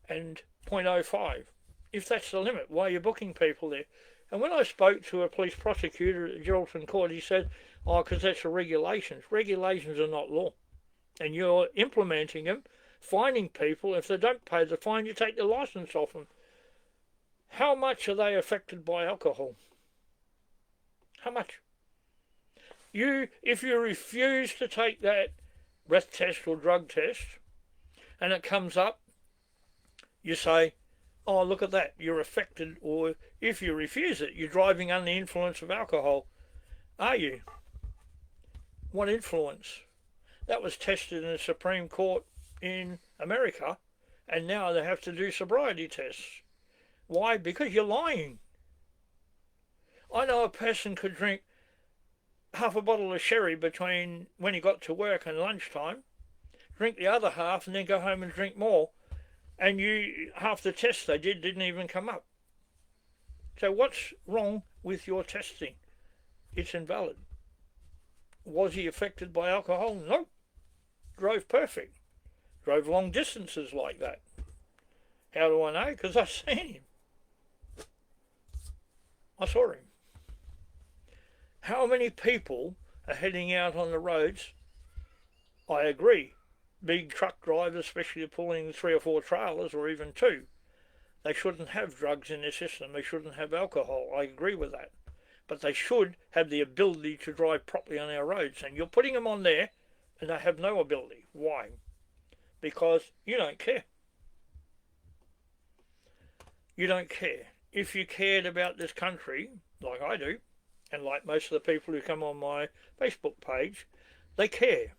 And 0.05. If that's the limit, why are you booking people there? And when I spoke to a police prosecutor at the Geraldton Court, he said, oh, because that's the regulations. Regulations are not law. And you're implementing them, fining people. If they don't pay the fine, you take the licence off them. How much are they affected by alcohol? How much? If you refuse to take that breath test or drug test and it comes up, you say, oh, look at that, you're affected. Or if you refuse it, you're driving under the influence of alcohol. Are you? What influence? That was tested in the Supreme Court in America, and now they have to do sobriety tests. Why? Because you're lying. I know a person could drink half a bottle of sherry between when he got to work and lunchtime, drink the other half, and then go home and drink more. And half the tests they did didn't even come up. So what's wrong with your testing? It's invalid. Was he affected by alcohol? No. Drove perfect. Drove long distances like that. How do I know? Because I've seen him. I saw him. How many people are heading out on the roads? I agree. Big truck drivers, especially pulling 3 or 4 trailers or even 2, they shouldn't have drugs in their system. They shouldn't have alcohol. I agree with that. But they should have the ability to drive properly on our roads. And you're putting them on there and they have no ability. Why? Because you don't care. You don't care. If you cared about this country, like I do, and like most of the people who come on my Facebook page, they care.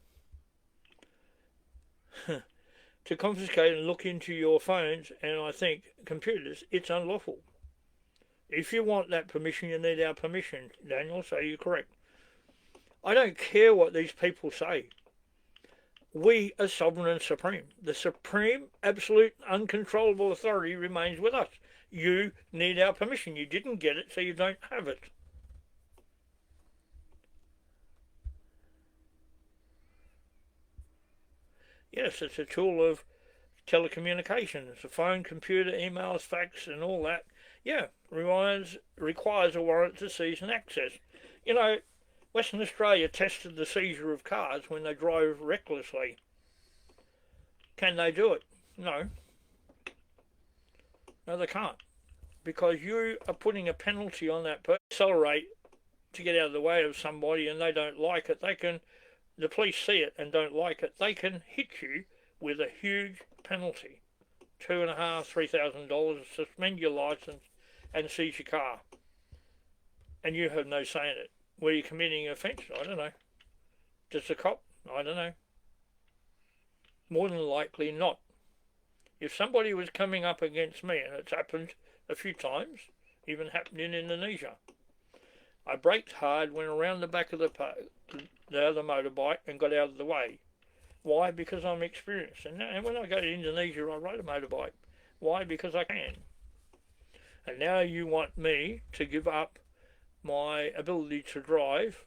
To confiscate and look into your phones and I think computers, it's unlawful. If you want that permission, you need our permission, Daniel, so you're correct. I don't care what these people say. We are sovereign and supreme. The supreme, absolute, uncontrollable authority remains with us. You need our permission. You didn't get it, so you don't have it. Yes, it's a tool of telecommunications. A phone, computer, emails, fax, and all that. Yeah, requires a warrant to seize and access. You know, Western Australia tested the seizure of cars when they drove recklessly. Can they do it? No. No, they can't. Because you are putting a penalty on that person. Accelerate to get out of the way of somebody and they don't like it. The police see it and don't like it. They can hit you with a huge penalty. $2,500, $3,000, suspend your licence and seize your car. And you have no say in it. Were you committing an offence? I don't know. Just a cop? I don't know. More than likely not. If somebody was coming up against me, and it's happened a few times, even happened in Indonesia, I braked hard, went around the back of the other motorbike and got out of the way. Why? Because I'm experienced. And when I go to Indonesia, I ride a motorbike. Why? Because I can. And now you want me to give up my ability to drive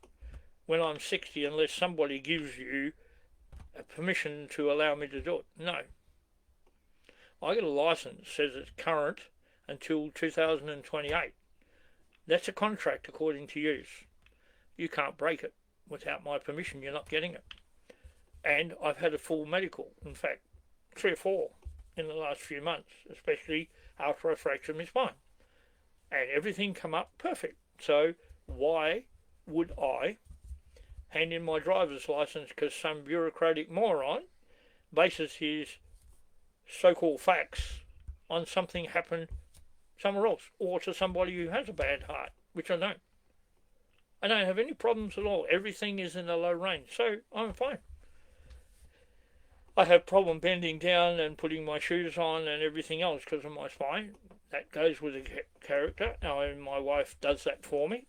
when I'm 60 unless somebody gives you a permission to allow me to do it. No. I get a licence that says it's current until 2028. That's a contract according to you. You can't break it. Without my permission, you're not getting it. And I've had a full medical. In fact, 3 or 4 in the last few months, especially after I fractured my spine. And everything come up perfect. So why would I hand in my driver's license because some bureaucratic moron bases his so-called facts on something happened somewhere else or to somebody who has a bad heart, which I don't. I don't have any problems at all. Everything is in the low range, so I'm fine. I have problem bending down and putting my shoes on and everything else because of my spine. That goes with the character. And my wife does that for me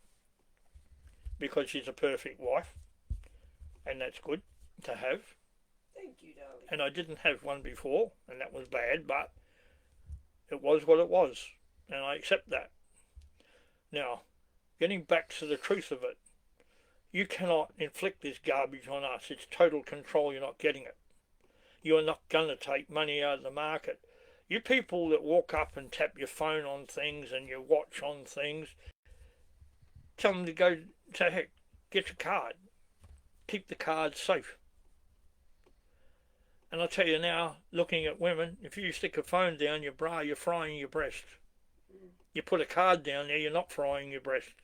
because she's a perfect wife, and that's good to have. Thank you, darling. And I didn't have one before, and that was bad, but it was what it was, and I accept that. Now, getting back to the truth of it, you cannot inflict this garbage on us. It's total control. You're not getting it. You're not going to take money out of the market. You people that walk up and tap your phone on things and your watch on things, tell them to go to heck, get your card. Keep the card safe. And I'll tell you now, looking at women, if you stick a phone down your bra, you're frying your breast. You put a card down there, you're not frying your breast.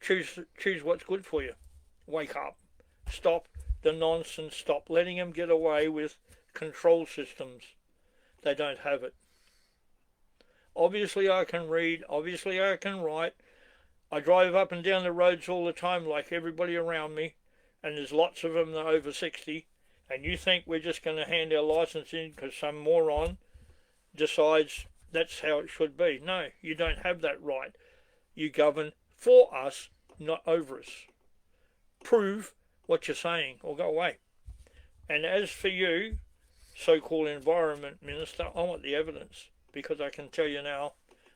Choose what's good for you. Wake up. Stop the nonsense. Stop letting them get away with control systems. They don't have it. Obviously I can read, obviously I can write. I drive up and down the roads all the time like everybody around me, and there's lots of them that are over 60, and you think we're just going to hand our licence in because some moron decides that's how it should be. No, you don't have that right. You govern for us, not over us. Prove what you're saying or go away. And as for you, so-called Environment Minister, I want the evidence, because I can tell you now,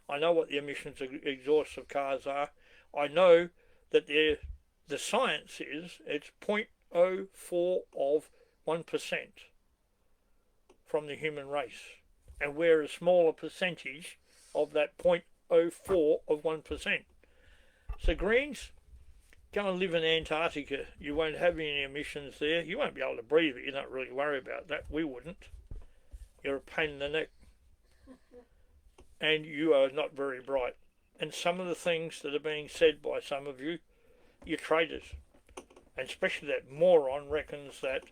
I know what the emissions exhausts of cars are. I know that the science is it's 0.04 of 1% from the human race. And we're a smaller percentage of that 0.04 of 1%. So Greens, go and live in Antarctica. You won't have any emissions there. You won't be able to breathe it. You don't really worry about that. We wouldn't. You're a pain in the neck. And you are not very bright. And some of the things that are being said by some of you, you're traitors. And especially that moron reckons that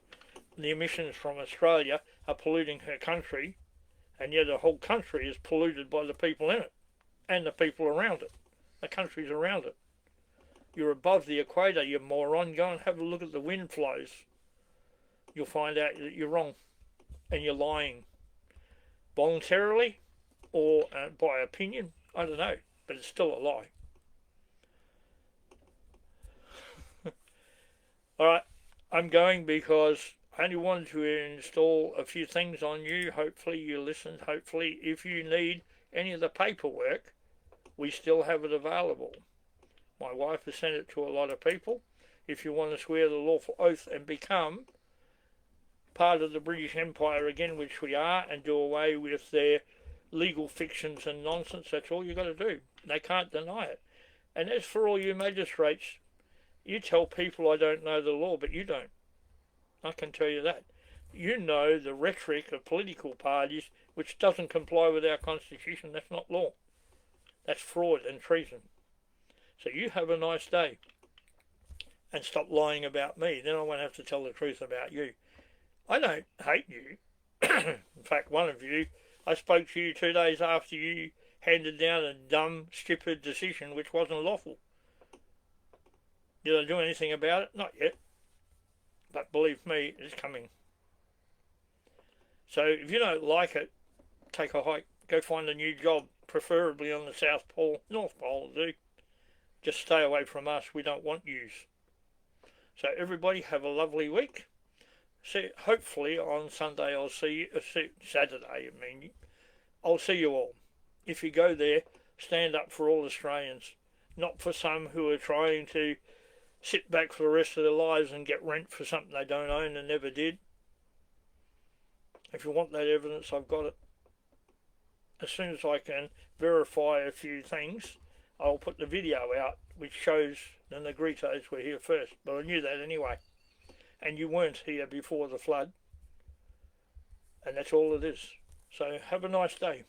the emissions from Australia are polluting her country, and yet the whole country is polluted by the people in it and the people around it, the countries around it. You're above the equator, you moron. Go and have a look at the wind flows. You'll find out that you're wrong and you're lying. Voluntarily or by opinion, I don't know, but it's still a lie. Alright, I'm going because I only wanted to install a few things on you. Hopefully you listened. Hopefully if you need any of the paperwork, we still have it available. My wife has sent it to a lot of people. If you want to swear the lawful oath and become part of the British Empire again, which we are, and do away with their legal fictions and nonsense, that's all you've got to do. They can't deny it. And as for all you magistrates, you tell people I don't know the law, but you don't. I can tell you that. You know the rhetoric of political parties which doesn't comply with our constitution. That's not law. That's fraud and treason. So you have a nice day. And stop lying about me. Then I won't have to tell the truth about you. I don't hate you. In fact, one of you, I spoke to you 2 days after you handed down a dumb, stupid decision which wasn't lawful. Did I do anything about it? Not yet. But believe me, it's coming. So if you don't like it, take a hike. Go find a new job, preferably on the South Pole. North Pole will do. Just stay away from us. We don't want yous. So everybody have a lovely week. See, hopefully on Sunday I'll see you, Saturday I mean, I'll see you all. If you go there, stand up for all Australians, not for some who are trying to sit back for the rest of their lives and get rent for something they don't own and never did. If you want that evidence, I've got it. As soon as I can verify a few things, I'll put the video out which shows the Negritos were here first. But I knew that anyway. And you weren't here before the flood. And that's all it is. So have a nice day.